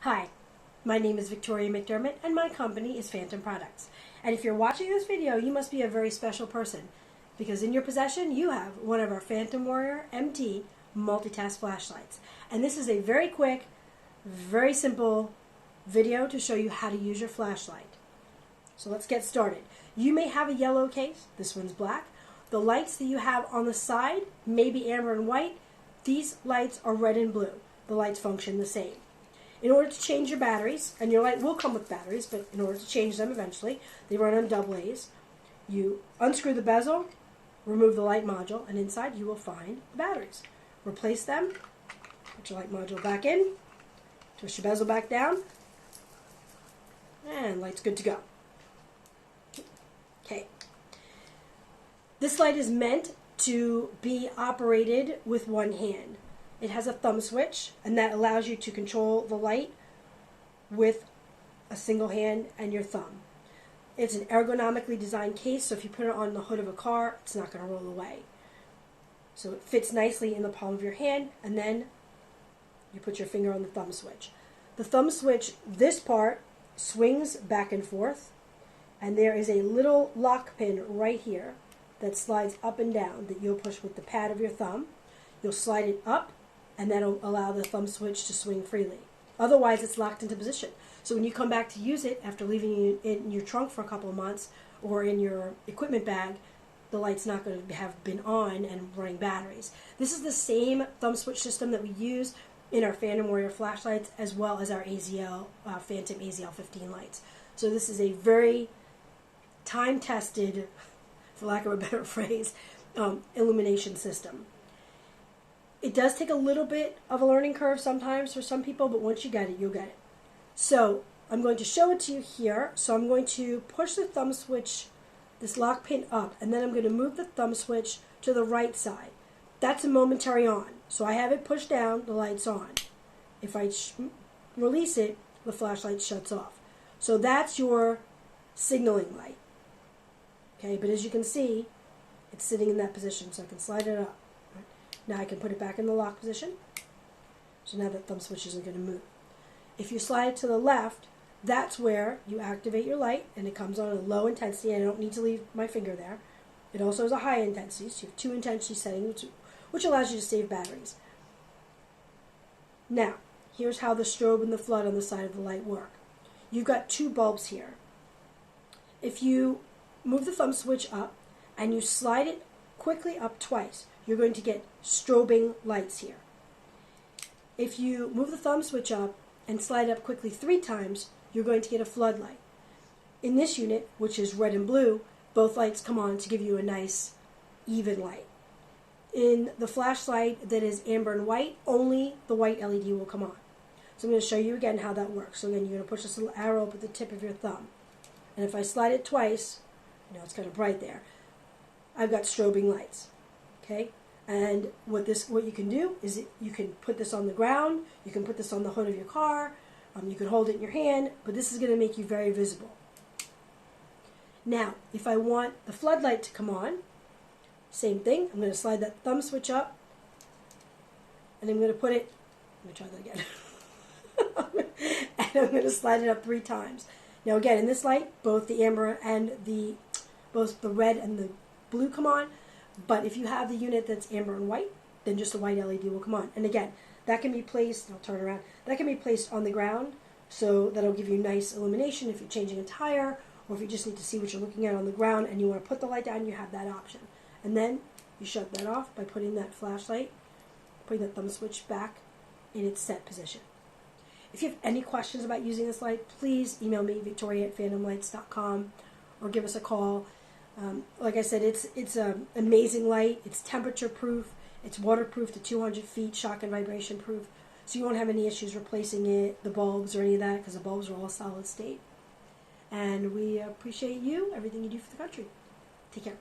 Hi, my name is Victoria McDermott and my company is Phantom Products. And if you're watching this video, you must be a very special person because in your possession you have one of our Phantom Warrior MT multitask flashlights. And this is a very quick, very simple video to show you how to use your flashlight. So let's get started. You may have a yellow case, this one's black. The lights that you have on the side may be amber and white. These lights are red and blue. The lights function the same. In order to change your batteries, and your light will come with batteries, but in order to change them eventually, they run on double A's. You unscrew the bezel, remove the light module, and inside you will find the batteries. Replace them, put your light module back in, twist your bezel back down, and light's good to go. Okay. This light is meant to be operated with one hand. It has a thumb switch, and that allows you to control the light with a single hand and your thumb. It's an ergonomically designed case, so if you put it on the hood of a car, it's not going to roll away. So it fits nicely in the palm of your hand, and then you put your finger on the thumb switch. The thumb switch, this part, swings back and forth, and there is a little lock pin right here that slides up and down that you'll push with the pad of your thumb. You'll slide it up, and that'll allow the thumb switch to swing freely. Otherwise, it's locked into position. So when you come back to use it after leaving it in your trunk for a couple of months or in your equipment bag, the light's not going to have been on and running batteries. This is the same thumb switch system that we use in our Phantom Warrior flashlights as well as our AZL, Phantom AZL 15 lights. So this is a very time-tested, for lack of a better phrase, illumination system. It does take a little bit of a learning curve sometimes for some people, but once you get it, you'll get it. So I'm going to show it to you here. So I'm going to push the thumb switch, this lock pin up, and then I'm going to move the thumb switch to the right side. That's a momentary on. So I have it pushed down, the light's on. If I release it, the flashlight shuts off. So that's your signaling light. Okay, but as you can see, it's sitting in that position, so I can slide it up. Now I can put it back in the lock position. So now that thumb switch isn't going to move. If you slide it to the left, that's where you activate your light, and it comes on a low intensity, and I don't need to leave my finger there. It also has a high intensity, so you have two intensity settings, which allows you to save batteries. Now, here's how the strobe and the flood on the side of the light work. You've got two bulbs here. If you move the thumb switch up, and you slide it quickly up twice, you're going to get strobing lights here. If you move the thumb switch up and slide it up quickly 3 times, you're going to get a floodlight. In this unit, which is red and blue, both lights come on to give you a nice, even light. In the flashlight that is amber and white, only the white LED will come on. So I'm going to show you again how that works. So again, you're going to push this little arrow up at the tip of your thumb. And if I slide it twice, you know, it's kind of bright there, I've got strobing lights. Okay, and what you can do is you can put this on the ground, you can put this on the hood of your car, you can hold it in your hand, but this is going to make you very visible. Now, if I want the floodlight to come on, same thing. I'm going to slide that thumb switch up, and I'm going to put it. Let me try that again. And I'm going to slide it up 3 times. Now, again, in this light, both the amber and both the red and the blue come on. But if you have the unit that's amber and white, then just a white LED will come on. And again, that can be placed, I'll turn around, that can be placed on the ground, so that'll give you nice illumination if you're changing a tire, or if you just need to see what you're looking at on the ground and you want to put the light down, you have that option. And then you shut that off by putting that flashlight, putting that thumb switch back in its set position. If you have any questions about using this light, please email me, victoria@phantomlights.com, or give us a call. Like I said, it's an amazing light. It's temperature proof. It's waterproof to 200 feet, shock and vibration proof. So you won't have any issues replacing it, the bulbs or any of that, because the bulbs are all solid state. And we appreciate you, everything you do for the country. Take care.